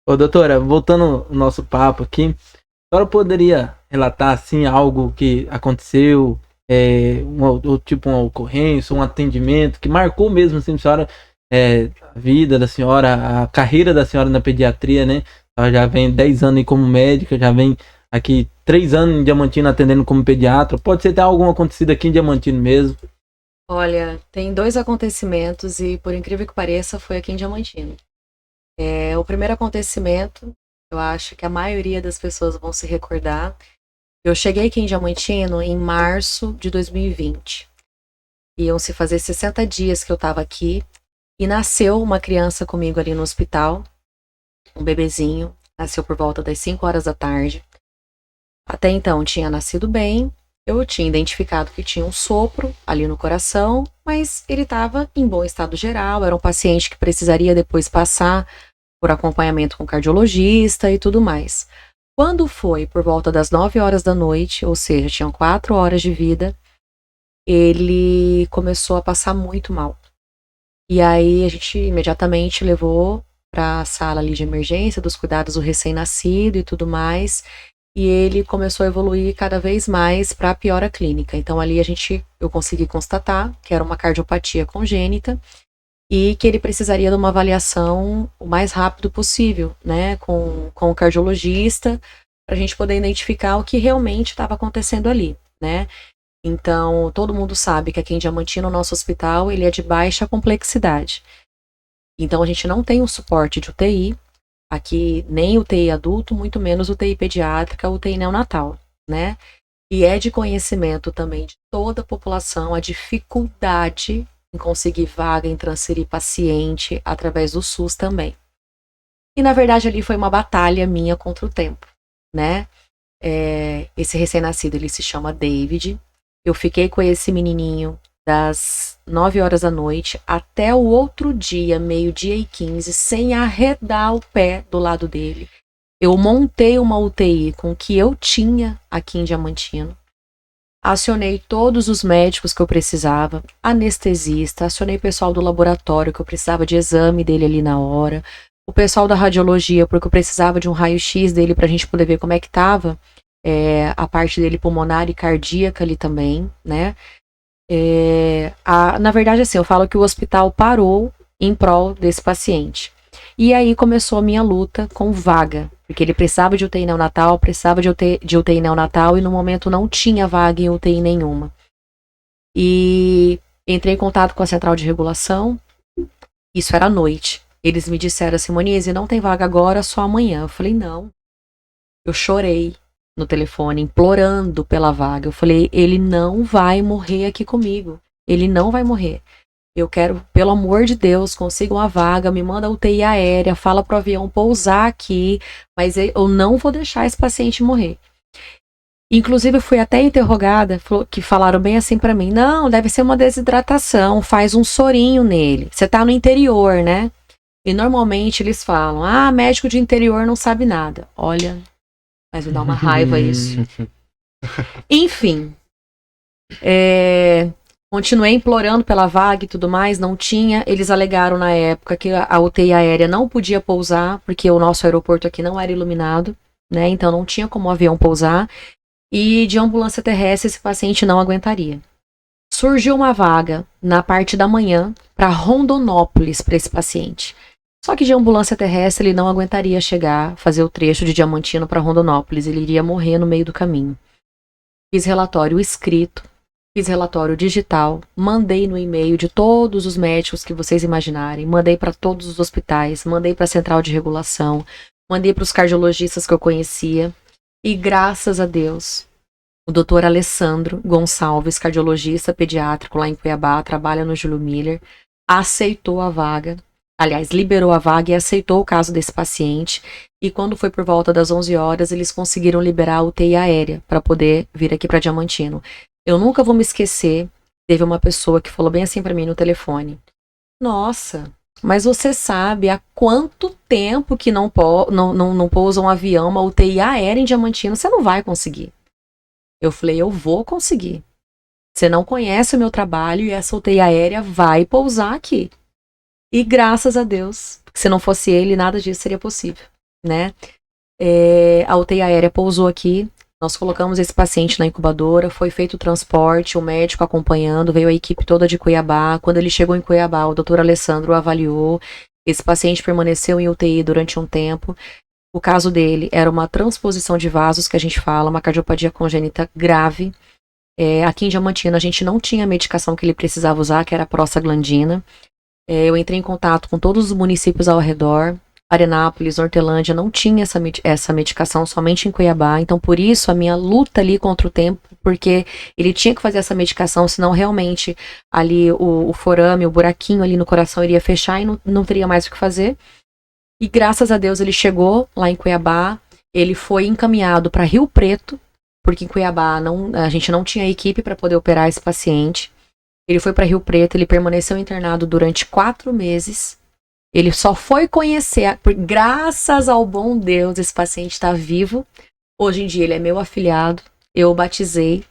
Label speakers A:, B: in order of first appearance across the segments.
A: Ô, doutora, voltando ao nosso papo aqui, a senhora poderia relatar, assim, algo que aconteceu, ou tipo uma ocorrência, um atendimento que marcou mesmo, assim, a senhora, a vida da senhora, a carreira da senhora na pediatria, né? Ela já vem 10 anos aí como médica, já vem aqui 3 anos em Diamantino atendendo como pediatra. Pode ser até algum acontecido aqui em Diamantino mesmo.
B: Olha, tem dois acontecimentos e, por incrível que pareça, foi aqui em Diamantino. O primeiro acontecimento, eu acho que a maioria das pessoas vão se recordar. Eu cheguei aqui em Diamantino em março de 2020. Iam se fazer 60 dias que eu estava aqui e nasceu uma criança comigo ali no hospital, um bebezinho, nasceu por volta das 5 horas da tarde. Até então tinha nascido bem, eu tinha identificado que tinha um sopro ali no coração, mas ele estava em bom estado geral, era um paciente que precisaria depois passar por acompanhamento com cardiologista e tudo mais. Quando foi por volta das 9 horas da noite, ou seja, tinham 4 horas de vida, ele começou a passar muito mal. E aí a gente imediatamente levou para a sala ali de emergência, dos cuidados do recém-nascido e tudo mais, e ele começou a evoluir cada vez mais para a piora clínica. Então ali eu consegui constatar que era uma cardiopatia congênita e que ele precisaria de uma avaliação o mais rápido possível, né, com o cardiologista, para a gente poder identificar o que realmente estava acontecendo ali, né. Então, todo mundo sabe que aqui em Diamantino, o nosso hospital, ele é de baixa complexidade. Então, a gente não tem um suporte de UTI, aqui nem UTI adulto, muito menos UTI pediátrica, UTI neonatal, né? E é de conhecimento também de toda a população a dificuldade em conseguir vaga, em transferir paciente através do SUS também. E, na verdade, ali foi uma batalha minha contra o tempo, né? Esse recém-nascido, ele se chama David. Eu fiquei com esse menininho das 9 horas da noite até o outro dia, 12h15, sem arredar o pé do lado dele. Eu montei uma UTI com o que eu tinha aqui em Diamantino. Acionei todos os médicos que eu precisava, anestesista, acionei o pessoal do laboratório que eu precisava de exame dele ali na hora, o pessoal da radiologia, porque eu precisava de um raio-x dele para a gente poder ver como é que estava a parte dele pulmonar e cardíaca ali também, né? Na verdade, assim, eu falo que o hospital parou em prol desse paciente. E aí começou a minha luta com vaga, porque ele precisava de UTI neonatal, precisava de UTI neonatal e no momento não tinha vaga em UTI nenhuma. E entrei em contato com a central de regulação, isso era à noite. Eles me disseram assim, Monize, não tem vaga agora, só amanhã. Eu falei, não. Eu chorei no telefone, implorando pela vaga. Eu falei, ele não vai morrer aqui comigo. Ele não vai morrer. Eu quero, pelo amor de Deus, consiga uma vaga, me manda UTI aérea, fala pro avião pousar aqui, mas eu não vou deixar esse paciente morrer. Inclusive, eu fui até interrogada, que falaram bem assim pra mim, não, deve ser uma desidratação, faz um sorinho nele. Você tá no interior, né? E normalmente eles falam, médico de interior não sabe nada. Olha, mas me dá uma raiva isso. Enfim, continuei implorando pela vaga e tudo mais, não tinha. Eles alegaram na época que a UTI aérea não podia pousar, porque o nosso aeroporto aqui não era iluminado, né? Então não tinha como o avião pousar. E de ambulância terrestre esse paciente não aguentaria. Surgiu uma vaga na parte da manhã para Rondonópolis para esse paciente. Só que de ambulância terrestre ele não aguentaria chegar, fazer o trecho de Diamantino para Rondonópolis. Ele iria morrer no meio do caminho. Fiz relatório escrito, fiz relatório digital, mandei no e-mail de todos os médicos que vocês imaginarem, mandei para todos os hospitais, mandei para a central de regulação, mandei para os cardiologistas que eu conhecia. E graças a Deus, o doutor Alessandro Gonçalves, cardiologista pediátrico lá em Cuiabá, trabalha no Júlio Miller, aceitou a vaga. Aliás, liberou a vaga e aceitou o caso desse paciente. E quando foi por volta das 11 horas, eles conseguiram liberar a UTI aérea para poder vir aqui para Diamantino. Eu nunca vou me esquecer, teve uma pessoa que falou bem assim para mim no telefone. Nossa, mas você sabe há quanto tempo que não pousa um avião, uma UTI aérea em Diamantino? Você não vai conseguir. Eu falei, eu vou conseguir. Você não conhece o meu trabalho e essa UTI aérea vai pousar aqui. E graças a Deus, porque se não fosse ele, nada disso seria possível, né? A UTI aérea pousou aqui, nós colocamos esse paciente na incubadora, foi feito o transporte, o médico acompanhando, veio a equipe toda de Cuiabá. Quando ele chegou em Cuiabá, o doutor Alessandro o avaliou, esse paciente permaneceu em UTI durante um tempo. O caso dele era uma transposição de vasos, que a gente fala, uma cardiopatia congênita grave. Aqui em Diamantina a gente não tinha a medicação que ele precisava usar, que era a prostaglandina. Eu entrei em contato com todos os municípios ao redor. Arenápolis, Hortelândia não tinha essa medicação, somente em Cuiabá. Então, por isso, a minha luta ali contra o tempo, porque ele tinha que fazer essa medicação, senão realmente ali o forame, o buraquinho ali no coração iria fechar e não teria mais o que fazer. E graças a Deus ele chegou lá em Cuiabá, ele foi encaminhado para Rio Preto, porque em Cuiabá a gente não tinha equipe para poder operar esse paciente. Ele foi para Rio Preto, ele permaneceu internado durante 4 meses. Ele só foi conhecer, graças ao bom Deus, esse paciente está vivo. Hoje em dia ele é meu afilhado, eu o batizei.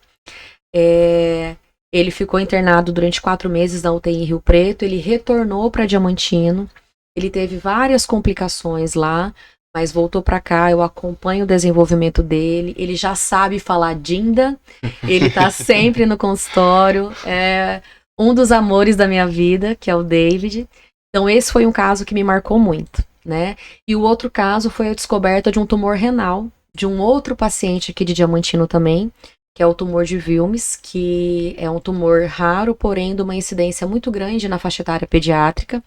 B: Ele ficou internado durante 4 meses na UTI em Rio Preto, ele retornou para Diamantino, ele teve várias complicações lá, mas voltou para cá, eu acompanho o desenvolvimento dele, ele já sabe falar Dinda, ele tá sempre no consultório, é um dos amores da minha vida, que é o David. Então esse foi um caso que me marcou muito, né? E o outro caso foi a descoberta de um tumor renal, de um outro paciente aqui de Diamantino também, que é o tumor de Wilms, que é um tumor raro, porém de uma incidência muito grande na faixa etária pediátrica.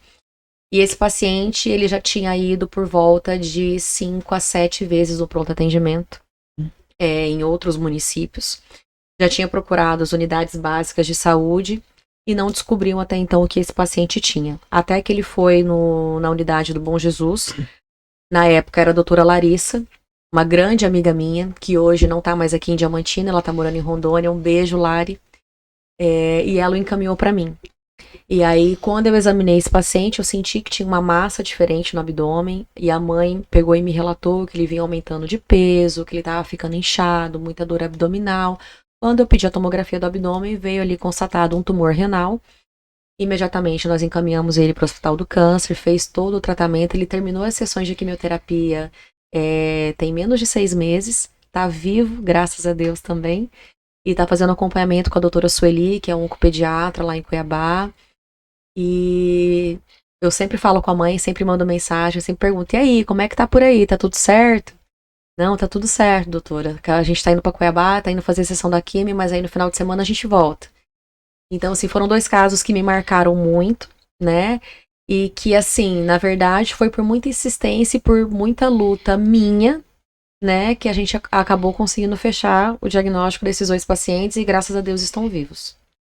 B: E esse paciente, ele já tinha ido por volta de 5 a 7 vezes no pronto atendimento, em outros municípios. Já tinha procurado as unidades básicas de saúde e não descobriam até então o que esse paciente tinha. Até que ele foi na unidade do Bom Jesus. Na época era a doutora Larissa, uma grande amiga minha, que hoje não tá mais aqui em Diamantina, ela tá morando em Rondônia. Um beijo, Lari. E ela o encaminhou para mim. E aí, quando eu examinei esse paciente, eu senti que tinha uma massa diferente no abdômen, e a mãe pegou e me relatou que ele vinha aumentando de peso, que ele estava ficando inchado, muita dor abdominal. Quando eu pedi a tomografia do abdômen, veio ali constatado um tumor renal. Imediatamente nós encaminhamos ele para o Hospital do Câncer, fez todo o tratamento, ele terminou as sessões de quimioterapia, tem menos de 6 meses, tá vivo, graças a Deus também, e tá fazendo acompanhamento com a doutora Sueli, que é um oncopediatra lá em Cuiabá. E eu sempre falo com a mãe, sempre mando mensagem, sempre pergunto, e aí, como é que tá por aí? Tá tudo certo? Não, tá tudo certo, doutora. A gente tá indo pra Cuiabá, tá indo fazer a sessão da quimio, mas aí no final de semana a gente volta. Então, assim, foram 2 casos que me marcaram muito, né? E que, assim, na verdade, foi por muita insistência e por muita luta minha, né? Que a gente acabou conseguindo fechar o diagnóstico desses 2 pacientes e, graças a Deus, estão vivos.